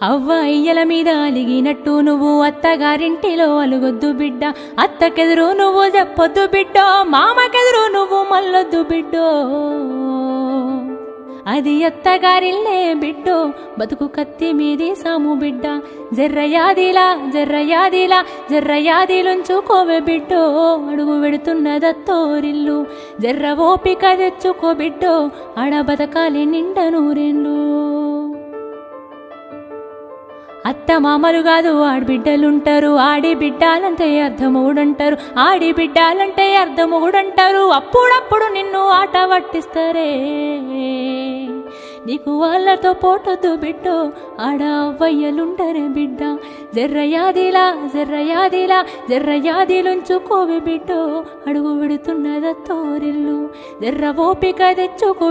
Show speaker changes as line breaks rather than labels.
అవ్వ అయ్యల మీద అలిగినట్టు నువ్వు అత్తగారింటిలో అలుగొద్దు బిడ్డ, అత్తకెదురు నువ్వు చెప్పొద్దు బిడ్డో, మామకెదురు నువ్వు మల్లొద్దు బిడ్డో. అది అత్తగారిల్లే బిడ్డో, బతుకు కత్తి మీది సాము బిడ్డ. జర్రయాదిలా జర్రయాదిలా జర్రయాదిలుంచుకోవే బిడ్డో, అడుగు వెడుతున్నదత్తోరిల్లు. జర్ర ఓపిక తెచ్చుకో బిడ్డో, ఆడ బతకాలి నిండ నూరేళ్ళు. అత్త మామలు కాదు ఆడబిడ్డలుంటారు, ఆడి బిడ్డాలంటే అర్ధమూడంటారు, ఆడి బిడ్డాలంటే అర్ధమూడంటారు. అప్పుడప్పుడు నిన్ను ఆట పట్టిస్తారే, నీకు వాళ్ళతో పోటొద్దు బిడ్డో, ఆడ అవ్వయ్యలుంటరే బిడ్డ. జర్రయాదిలా జర్రయాదిలా జర్రయాదిలుంచుకోవే బిడ్డో, అడుగు విడుతున్నదత్తోరిల్లు. జర్ర ఓపిక తెచ్చుకో